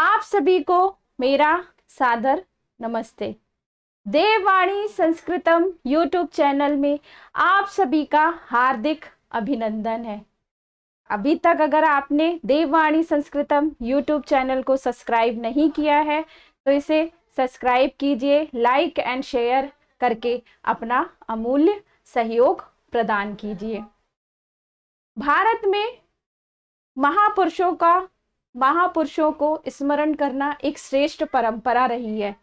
आप सभी को मेरा सादर नमस्ते। देववाणी संस्कृतम यूट्यूब चैनल में आप सभी का हार्दिक अभिनंदन है। अभी तक अगर आपने देववाणी संस्कृतम यूट्यूब चैनल को सब्सक्राइब नहीं किया है तो इसे सब्सक्राइब कीजिए, लाइक एंड शेयर करके अपना अमूल्य सहयोग प्रदान कीजिए। भारत में महापुरुषों को स्मरण करना एक श्रेष्ठ परंपरा रही है।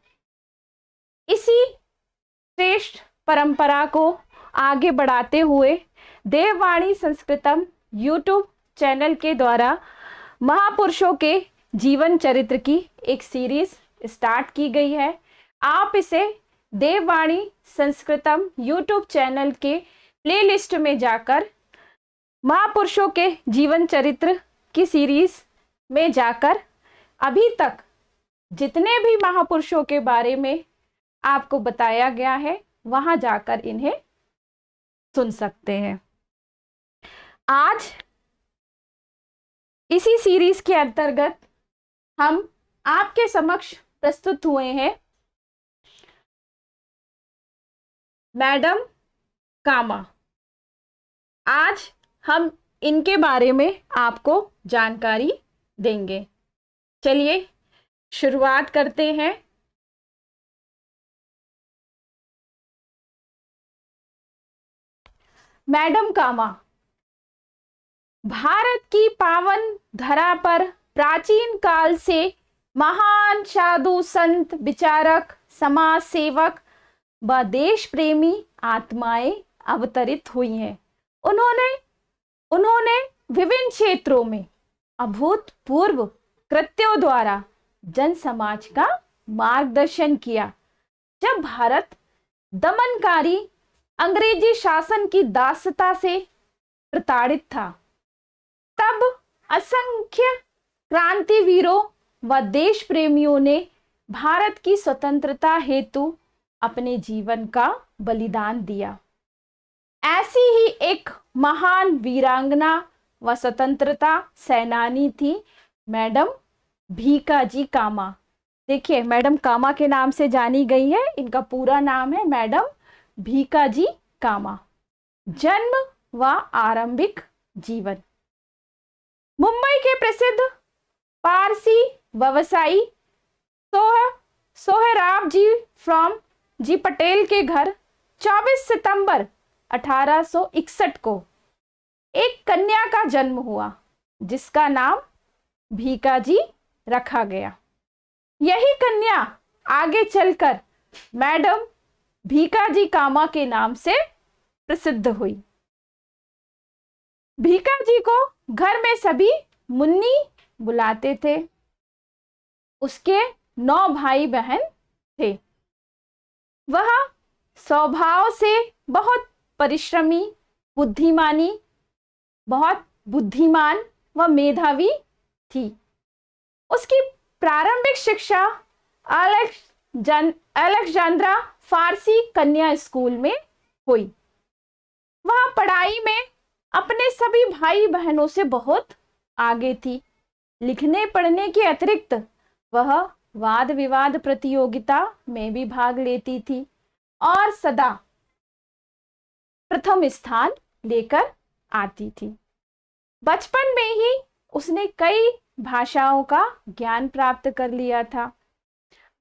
इसी श्रेष्ठ परंपरा को आगे बढ़ाते हुए देववाणी संस्कृतम यूट्यूब चैनल के द्वारा महापुरुषों के जीवन चरित्र की एक सीरीज स्टार्ट की गई है। आप इसे देववाणी संस्कृतम यूट्यूब चैनल के प्लेलिस्ट में जाकर महापुरुषों के जीवन चरित्र की सीरीज में जाकर अभी तक जितने भी महापुरुषों के बारे में आपको बताया गया है वहां जाकर इन्हें सुन सकते हैं। आज इसी सीरीज के अंतर्गत हम आपके समक्ष प्रस्तुत हुए हैं मैडम कामा। आज हम इनके बारे में आपको जानकारी देंगे। चलिए शुरुआत करते हैं। मैडम कामा भारत की पावन धरा पर प्राचीन काल से महान साधु संत विचारक समाज सेवक व देश प्रेमी आत्माएं अवतरित हुई हैं। उन्होंने विभिन्न क्षेत्रों में अभूतपूर्व कृत्यों द्वारा जन समाज का मार्गदर्शन किया। जब भारत दमनकारी अंग्रेजी शासन की दासता से प्रताड़ित था, तब असंख्य क्रांतिवीरों व देश प्रेमियों ने भारत की स्वतंत्रता हेतु अपने जीवन का बलिदान दिया। ऐसी ही एक महान वीरांगना व स्वतंत्रता सेनानी थी मैडम भीकाजी कामा। देखिए, मैडम कामा के नाम से जानी गई है। इनका पूरा नाम है मैडम भीकाजी कामा। जन्म व आरंभिक जीवन। मुंबई के प्रसिद्ध पारसी व्यवसायी सोहराब जी फ्रॉम जी पटेल के घर 24 सितंबर 1861 को एक कन्या का जन्म हुआ जिसका नाम भीकाजी रखा गया। यही कन्या आगे चलकर मैडम भीकाजी कामा के नाम से प्रसिद्ध हुई। भीकाजी को घर में सभी मुन्नी बुलाते थे। उसके 9 भाई बहन थे। वह स्वभाव से बहुत परिश्रमी, बहुत बुद्धिमान व मेधावी थी। उसकी प्रारंभिक शिक्षा अलेक्जेंड्रा फारसी कन्या स्कूल में हुई। वह पढ़ाई में अपने सभी भाई बहनों से बहुत आगे थी। लिखने पढ़ने के अतिरिक्त वह वाद विवाद प्रतियोगिता में भी भाग लेती थी और सदा प्रथम स्थान लेकर आती थी। बचपन में ही उसने कई भाषाओं का ज्ञान प्राप्त कर लिया था।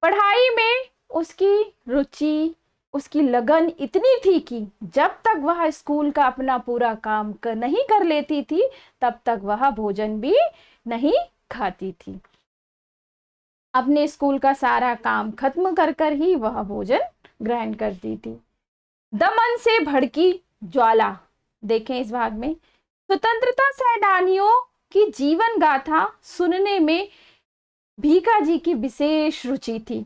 पढ़ाई में उसकी रुचि, उसकी लगन इतनी थी कि जब तक वह स्कूल का अपना पूरा काम नहीं कर लेती थी तब तक वह भोजन भी नहीं खाती थी। अपने स्कूल का सारा काम खत्म कर ही वह भोजन ग्रहण करती थी। दमन से भड़की ज्वाला। देखें इस भाग में स्वतंत्रता सेनानियों की जीवन गाथा सुनने में भीकाजी की विशेष रुचि थी।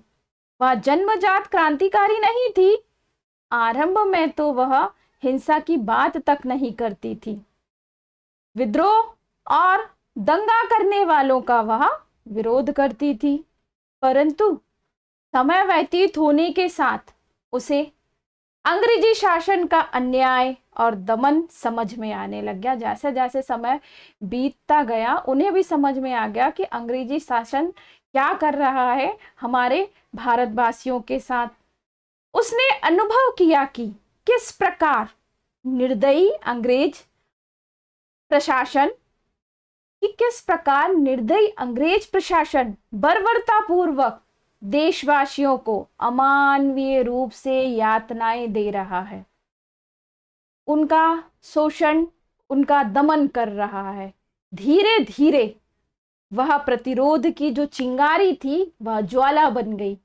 वह जन्मजात क्रांतिकारी नहीं थी। आरंभ में तो वह हिंसा की बात तक नहीं करती थी। विद्रोह और दंगा करने वालों का वह विरोध करती थी, परंतु समय व्यतीत होने के साथ उसे अंग्रेजी शासन का अन्याय और दमन समझ में आने लग गया। जैसे जैसे समय बीतता गया उन्हें भी समझ में आ गया कि अंग्रेजी शासन क्या कर रहा है हमारे भारतवासियों के साथ। उसने अनुभव किया कि किस प्रकार निर्दयी अंग्रेज प्रशासन बर्बरतापूर्वक देशवासियों को अमानवीय रूप से यातनाएं दे रहा है, उनका शोषण, उनका दमन कर रहा है। धीरे धीरे वह प्रतिरोध की जो चिंगारी थी वह ज्वाला बन गई।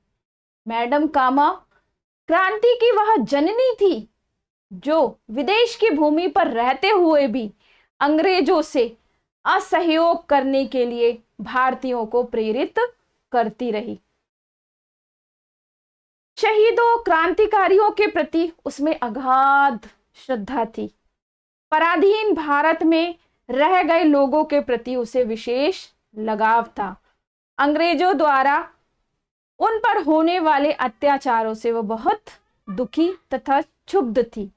मैडम कामा क्रांति की वह जननी थी जो विदेश की भूमि पर रहते हुए भी अंग्रेजों से असहयोग करने के लिए भारतीयों को प्रेरित करती रही। शहीदों, क्रांतिकारियों के प्रति उसमें अगाध श्रद्धा थी। पराधीन भारत में रह गए लोगों के प्रति उसे विशेष लगाव था। अंग्रेजों द्वारा उन पर होने वाले अत्याचारों से वह बहुत दुखी तथा क्षुब्ध थी।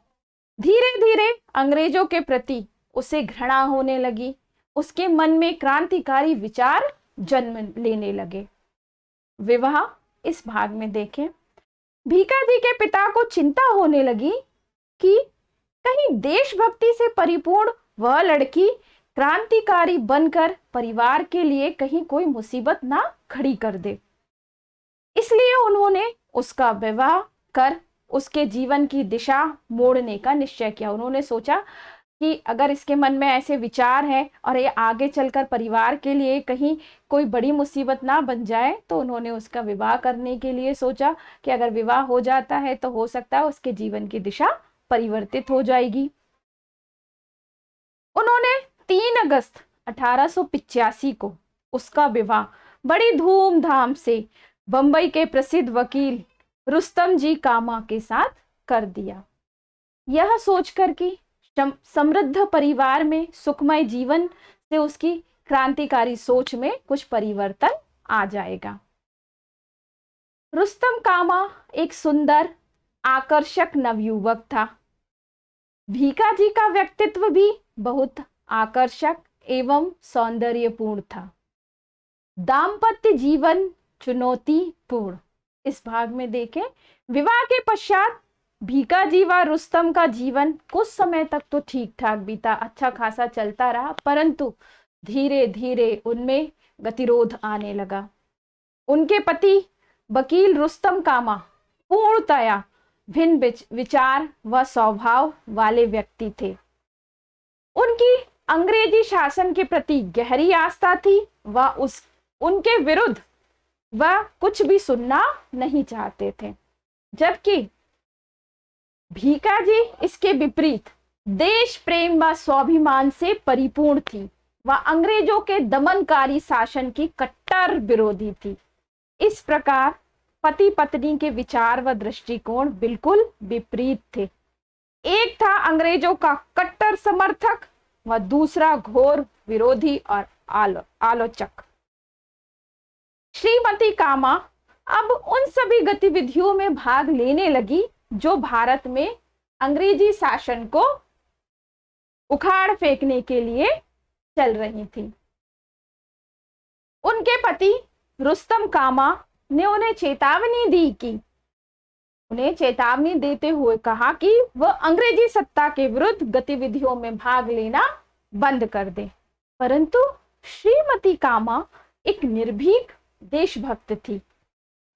धीरे धीरे अंग्रेजों के प्रति उसे घृणा होने लगी। उसके मन में क्रांतिकारी विचार जन्म लेने लगे। विवाह, इस भाग में देखें, भीकाजी के पिता को चिंता होने लगी कि कहीं देशभक्ति से परिपूर्ण वह लड़की क्रांतिकारी बनकर परिवार के लिए कहीं कोई मुसीबत ना खड़ी कर दे। इसलिए उन्होंने उसका विवाह कर उसके जीवन की दिशा मोड़ने का निश्चय किया। उन्होंने सोचा कि अगर इसके मन में ऐसे विचार हैं और ये आगे चलकर परिवार के लिए कहीं कोई बड़ी मुसीबत ना बन जाए, तो उन्होंने उसका विवाह करने के लिए सोचा कि अगर विवाह हो जाता है तो हो सकता है उसके जीवन की दिशा परिवर्तित हो जाएगी। उन्होंने 3 अगस्त 1885 को उसका विवाह बड़ी धूमधाम से बंबई के प्रसिद्ध वकील रुस्तम जी कामा के साथ कर दिया, यह सोचकर कि समृद्ध परिवार में सुखमय जीवन से उसकी क्रांतिकारी सोच में कुछ परिवर्तन आ जाएगा। रुस्तम कामा एक सुंदर, आकर्षक नवयुवक था। भीकाजी का व्यक्तित्व भी बहुत आकर्षक एवं सौंदर्यपूर्ण था। दाम्पत्य जीवन चुनौतीपूर्ण, इस भाग में देखें, विवाह के पश्चात भीकाजी व रुस्तम का जीवन कुछ समय तक तो ठीक ठाक बीता, अच्छा खासा चलता रहा, परंतु धीरे धीरे उनमें गतिरोध आने लगा। उनके पति वकील रुस्तम कामा पूर्णतया भिन्न विचार व स्वभाव वाले व्यक्ति थे। उनकी अंग्रेजी शासन के प्रति गहरी आस्था थी व उनके विरुद्ध वह कुछ भी सुनना नहीं चाहते थे, जबकि भीकाजी इसके विपरीत देश प्रेम व स्वाभिमान से परिपूर्ण थी। वह अंग्रेजों के दमनकारी शासन की कट्टर विरोधी थी। इस प्रकार पति पत्नी के विचार व दृष्टिकोण बिल्कुल विपरीत थे। एक था अंग्रेजों का कट्टर समर्थक व दूसरा घोर विरोधी और आलोचक। श्रीमती कामा अब उन सभी गतिविधियों में भाग लेने लगी जो भारत में अंग्रेजी शासन को उखाड़ फेंकने के लिए चल रही थी। उनके पति रुस्तम कामा ने उन्हें चेतावनी देते हुए कहा कि वह अंग्रेजी सत्ता के विरुद्ध गतिविधियों में भाग लेना बंद कर दे। परंतु श्रीमती कामा एक निर्भीक देशभक्त थी।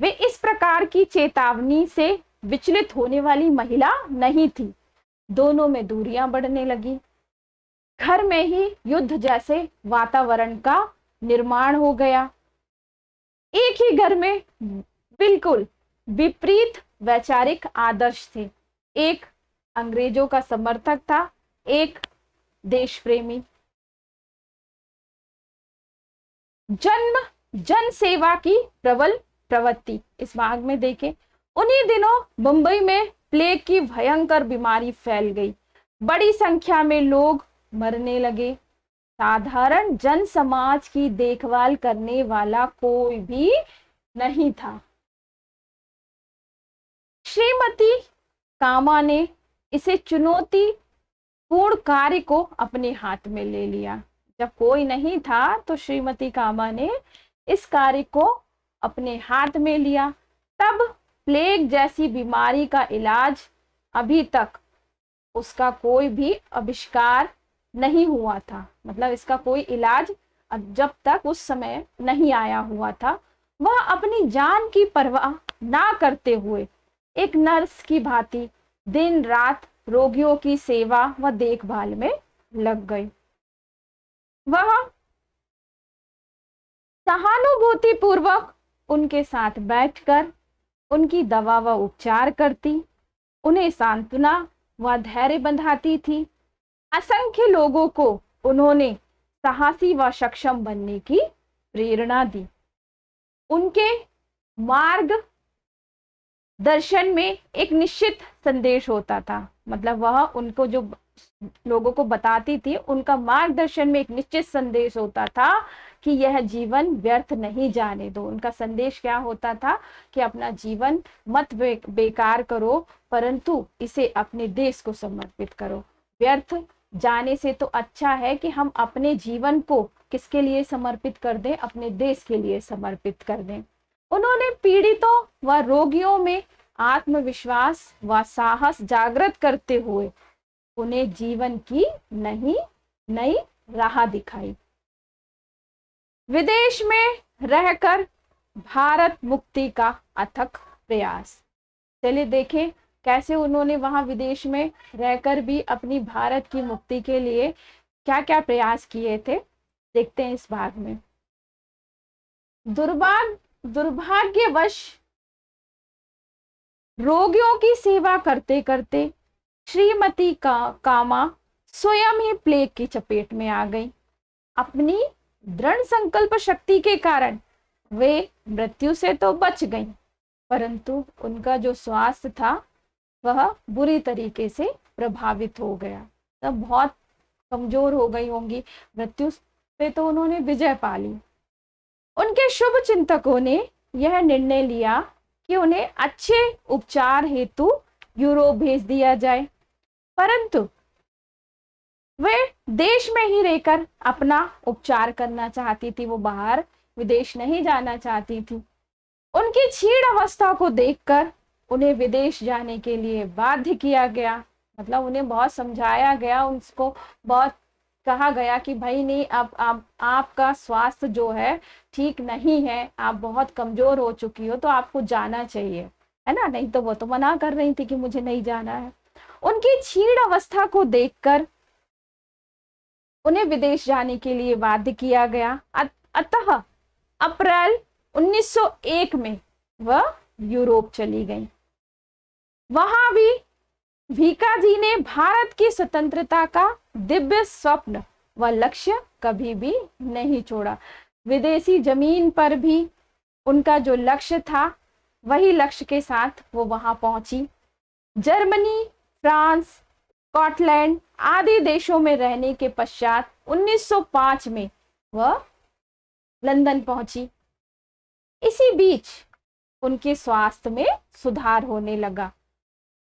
वे इस प्रकार की चेतावनी से विचलित होने वाली महिला नहीं थी। दोनों में दूरियां बढ़ने लगी। घर में ही युद्ध जैसे वातावरण का निर्माण हो गया। एक ही घर में बिल्कुल विपरीत वैचारिक आदर्श थे। एक अंग्रेजों का समर्थक था, एक देश प्रेमी। जन सेवा की प्रबल प्रवृत्ति, इस भाग में देखें, उन्हीं दिनों मुंबई में प्लेग की भयंकर बीमारी फैल गई। बड़ी संख्या में लोग मरने लगे। साधारण जन समाज की देखभाल करने वाला कोई भी नहीं था। श्रीमती कामा ने इसे चुनौतीपूर्ण कार्य को अपने हाथ में ले लिया। जब कोई नहीं था तो श्रीमती कामा ने इस कार्य को अपने हाथ में लिया। तब प्लेग जैसी बीमारी का इलाज अभी तक उसका कोई भी आविष्कार नहीं हुआ था, मतलब इसका कोई इलाज जब तक उस समय नहीं आया हुआ था। वह अपनी जान की परवाह ना करते हुए एक नर्स की भांति दिन रात रोगियों की सेवा व देखभाल में लग गई। वह सहानुभूति पूर्वक उनके साथ बैठकर उनकी दवा व उपचार करती, उन्हें सांत्वना व धैर्य बंधाती थी। असंख्य लोगों को उन्होंने साहसी व सक्षम बनने की प्रेरणा दी। उनके मार्ग दर्शन में एक निश्चित संदेश होता था, मतलब वह उनको जो लोगों को बताती थी, उनका मार्गदर्शन में एक निश्चित संदेश होता था कि यह जीवन व्यर्थ नहीं जाने दो। उनका संदेश क्या होता था कि अपना जीवन मत बेकार करो, परंतु इसे अपने देश को समर्पित करो। व्यर्थ जाने से तो अच्छा है कि हम अपने जीवन को किसके लिए समर्पित कर दें, अपने देश के लिए समर्पित कर दें। उन्होंने पीड़ितों व रोगियों में आत्मविश्वास व साहस जागृत करते हुए उन्हें जीवन की नई राह दिखाई। विदेश में रहकर भारत मुक्ति का अथक प्रयास। चलिए देखें कैसे उन्होंने वहां विदेश में रहकर भी अपनी भारत की मुक्ति के लिए क्या क्या प्रयास किए थे, देखते हैं इस भाग में। दुर्भाग्यवश रोगियों की सेवा करते करते श्रीमती कामा स्वयं ही प्लेग की चपेट में आ गई। अपनी दृढ़ संकल्प शक्ति के कारण वे मृत्यु से तो बच गईं, परंतु उनका जो स्वास्थ्य था वह बुरी तरीके से प्रभावित हो गया। तब बहुत कमजोर हो गई होंगी, मृत्यु पे तो उन्होंने विजय पा ली। उनके शुभ चिंतकों ने यह निर्णय लिया कि उन्हें अच्छे उपचार हेतु यूरोप भेज दिया जाए, परंतु वे देश में ही रहकर अपना उपचार करना चाहती थी, वो बाहर विदेश नहीं जाना चाहती थी। उनकी क्षीण अवस्था को देखकर उन्हें विदेश जाने के लिए बाध्य किया गया, मतलब उन्हें बहुत समझाया गया, उनको बहुत कहा गया कि भाई नहीं, अब आपका स्वास्थ्य जो है ठीक नहीं है, आप बहुत कमजोर हो चुकी हो, तो आपको जाना चाहिए, है ना। नहीं तो वो तो मना कर रही थी कि मुझे नहीं जाना है। उनकी क्षीण अवस्था को देखकर उन्हें विदेश जाने के लिए बाध्य किया गया। अतः अप्रैल 1901 में वह यूरोप चली गई। वहां भी भीका जी ने भारत की स्वतंत्रता का दिव्य स्वप्न व लक्ष्य कभी भी नहीं छोड़ा। विदेशी जमीन पर भी उनका जो लक्ष्य था वही लक्ष्य के साथ वो वहां पहुंची। जर्मनी, फ्रांस, स्कॉटलैंड आदि देशों में रहने के पश्चात 1905 में वह लंदन पहुंची। इसी बीच उनके स्वास्थ्य में सुधार होने लगा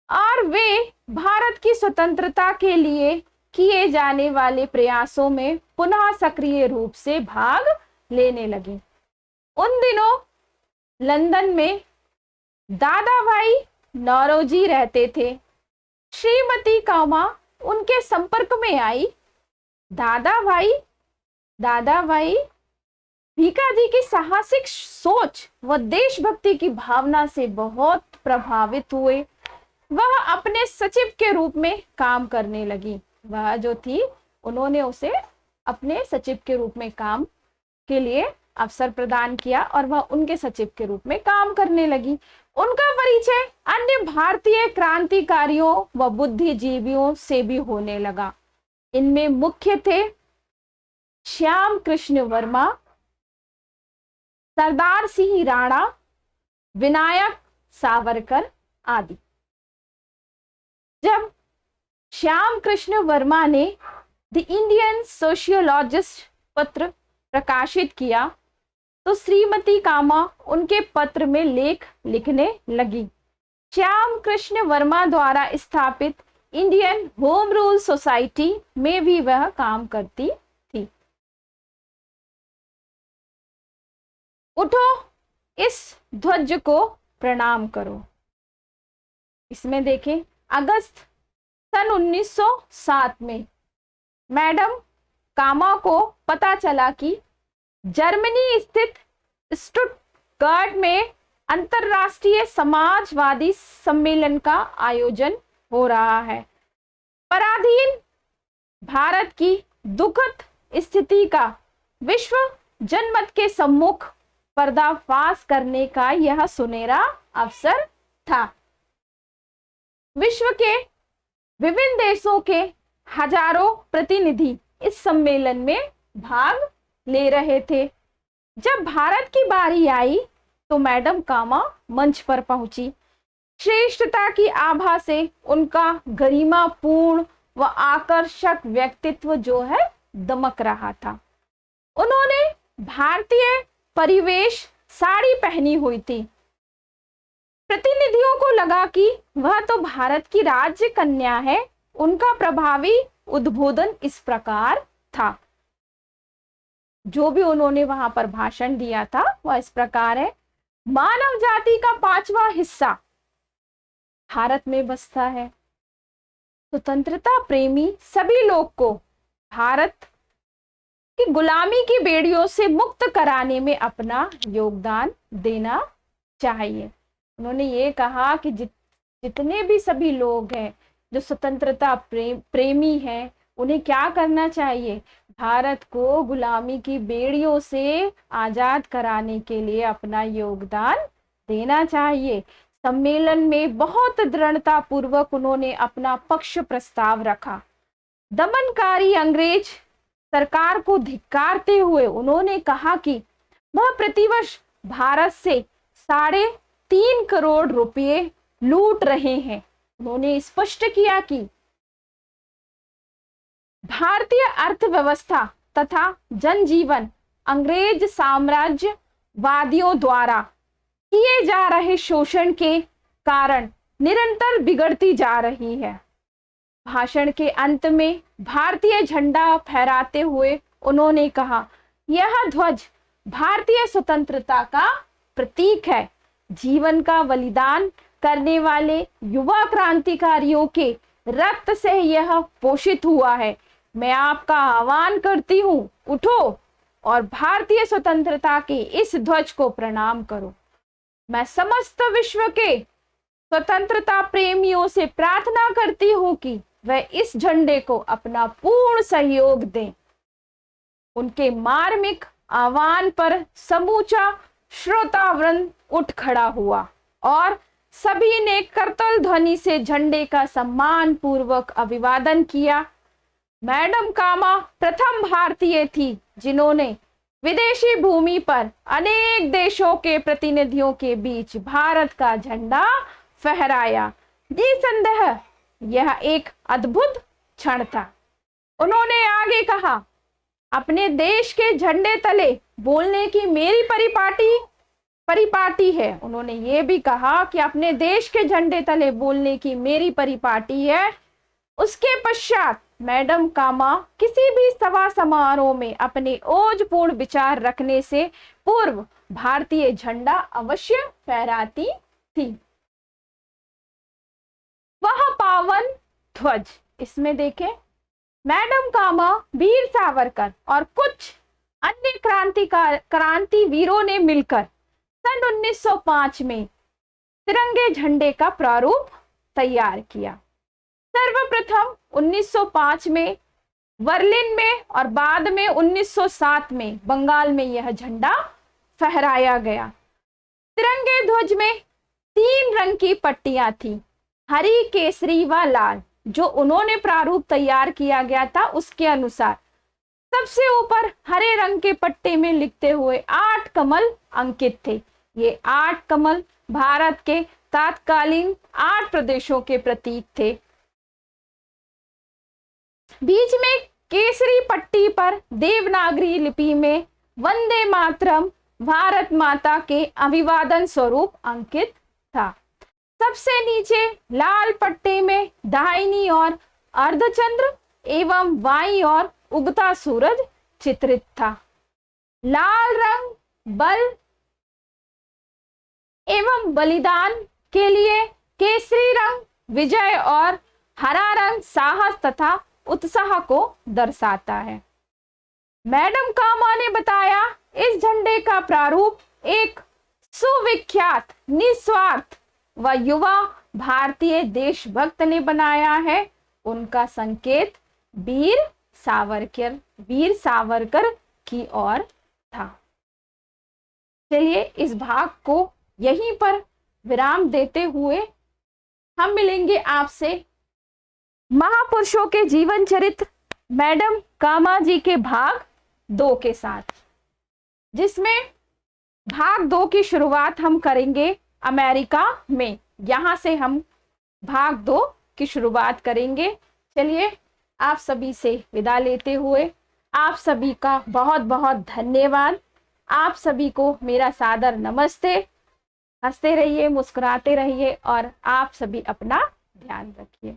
और वे भारत की स्वतंत्रता के लिए किए जाने वाले प्रयासों में पुनः सक्रिय रूप से भाग लेने लगी। उन दिनों लंदन में दादा भाई नौरोजी रहते थे। श्रीमती कामा उनके संपर्क में आई। दादा भाई भीका जी की साहसिक सोच व देशभक्ति की भावना से बहुत प्रभावित हुए। वह अपने सचिव के रूप में काम करने लगी। वह जो थी, उन्होंने उसे अपने सचिव के रूप में काम के लिए अवसर प्रदान किया और वह उनके सचिव के रूप में काम करने लगी। उनका परिचय अन्य भारतीय क्रांतिकारियों व बुद्धिजीवियों से भी होने लगा। इनमें मुख्य थे श्याम कृष्ण वर्मा, सरदार सिंह राणा, विनायक सावरकर आदि। जब श्याम कृष्ण वर्मा ने द इंडियन सोशियोलॉजिस्ट पत्र प्रकाशित किया तो श्रीमती कामा उनके पत्र में लेख लिखने लगी। श्याम कृष्ण वर्मा द्वारा स्थापित इंडियन होम रूल सोसाइटी में भी वह काम करती थी। उठो इस ध्वज को प्रणाम करो। इसमें देखें, अगस्त सन 1907 में मैडम कामा को पता चला कि जर्मनी स्थित स्टुटगार्ट में अंतरराष्ट्रीय समाजवादी सम्मेलन का आयोजन हो रहा है। पराधीन भारत की दुखद स्थिति का विश्व जनमत के सम्मुख पर्दाफाश करने का यह सुनहरा अवसर था। विश्व के विभिन्न देशों के हजारों प्रतिनिधि इस सम्मेलन में भाग ले रहे थे। जब भारत की बारी आई तो मैडम कामा मंच पर पहुंची। श्रेष्ठता की आभा से उनका गरिमापूर्ण व आकर्षक व्यक्तित्व जो है दमक रहा था। उन्होंने भारतीय परिवेश साड़ी पहनी हुई थी। प्रतिनिधियों को लगा कि वह तो भारत की राज्य कन्या है। उनका प्रभावी उद्बोधन इस प्रकार था, जो भी उन्होंने वहां पर भाषण दिया था वह इस प्रकार है। मानव जाति का 5वां हिस्सा भारत में बसता है। स्वतंत्रता प्रेमी सभी लोग को भारत की गुलामी की बेड़ियों से मुक्त कराने में अपना योगदान देना चाहिए। उन्होंने ये कहा कि जितने भी सभी लोग हैं जो स्वतंत्रता प्रेमी हैं, उन्हें क्या करना चाहिए? भारत को गुलामी की बेड़ियों से आजाद कराने के लिए अपना योगदान देना चाहिए। सम्मेलन में बहुत दृढ़ता पूर्वक उन्होंने अपना पक्ष प्रस्ताव रखा। दमनकारी अंग्रेज सरकार को धिक्कारते हुए उन्होंने कहा कि वह प्रतिवर्ष भारत से 3.5 करोड़ रुपए लूट रहे हैं। उन्होंने स्पष्ट किया कि भारतीय अर्थव्यवस्था तथा जनजीवन अंग्रेज साम्राज्यवादियों द्वारा किए जा रहे शोषण के कारण निरंतर बिगड़ती जा रही है। भाषण के अंत में भारतीय झंडा फहराते हुए उन्होंने कहा, यह ध्वज भारतीय स्वतंत्रता का प्रतीक है। जीवन का बलिदान करने वाले युवा क्रांतिकारियों के रक्त से यह पोषित हुआ है। मैं आपका आह्वान करती हूँ, उठो और भारतीय स्वतंत्रता के इस ध्वज को प्रणाम करो। मैं समस्त विश्व के स्वतंत्रता प्रेमियों से प्रार्थना करती हूँ कि वह इस झंडे को अपना पूर्ण सहयोग दें। उनके मार्मिक आह्वान पर समूचा श्रोतावृंद उठ खड़ा हुआ और सभी ने करतल ध्वनि से झंडे का सम्मान पूर्वक अभिवादन किया। मैडम कामा प्रथम भारतीय थी जिन्होंने विदेशी भूमि पर अनेक देशों के प्रतिनिधियों के बीच भारत का झंडा फहराया। निसंदेह यह एक अद्भुत क्षण था। उन्होंने आगे कहा, अपने देश के झंडे तले बोलने की मेरी परिपाटी है। उन्होंने ये भी कहा कि अपने देश के झंडे तले बोलने की मेरी परिपाटी है। उसके पश्चात मैडम कामा किसी भी सभा समारोह में अपने ओजपूर्ण विचार रखने से पूर्व भारतीय झंडा अवश्य फहराती थी। वह पावन ध्वज, इसमें देखें, मैडम कामा, वीर सावरकर और कुछ अन्य क्रांतिवीरों ने मिलकर सन 1905 में तिरंगे झंडे का प्रारूप तैयार किया। सर्वप्रथम 1905 में बर्लिन में और बाद में 1907 में बंगाल में यह झंडा फहराया गया। तिरंगे ध्वज में 3 रंग की पट्टियां थी, हरी, केसरी व लाल। जो उन्होंने प्रारूप तैयार किया गया था उसके अनुसार सबसे ऊपर हरे रंग के पट्टे में लिखते हुए 8 कमल अंकित थे। ये 8 कमल भारत के तत्कालीन 8 प्रदेशों के प्रतीक थे। बीच में केसरी पट्टी पर देवनागरी लिपि में वंदे मातरम भारत माता के अभिवादन स्वरूप अंकित था। सबसे नीचे लाल पट्टे में दाहिनी ओर अर्धचंद्र एवं बाईं ओर उगता सूरज चित्रित था। लाल रंग बल एवं बलिदान के लिए केसरी रंग विजय और हरा रंग साहस तथा उत्साह को दर्शाता है। मैडम कामा ने बताया, इस झंडे का प्रारूप एक सुविख्यात, निस्वार्थ व युवा भारतीय देशभक्त ने बनाया है। उनका संकेत वीर सावरकर की ओर था। चलिए इस भाग को यहीं पर विराम देते हुए हम मिलेंगे आपसे महापुरुषों के जीवन चरित्र मैडम कामा जी के भाग 2 के साथ, जिसमें भाग 2 की शुरुआत हम करेंगे अमेरिका में। यहां से हम भाग 2 की शुरुआत करेंगे। चलिए आप सभी से विदा लेते हुए आप सभी का बहुत बहुत धन्यवाद। आप सभी को मेरा सादर नमस्ते। हंसते रहिए, मुस्कुराते रहिए और आप सभी अपना ध्यान रखिए।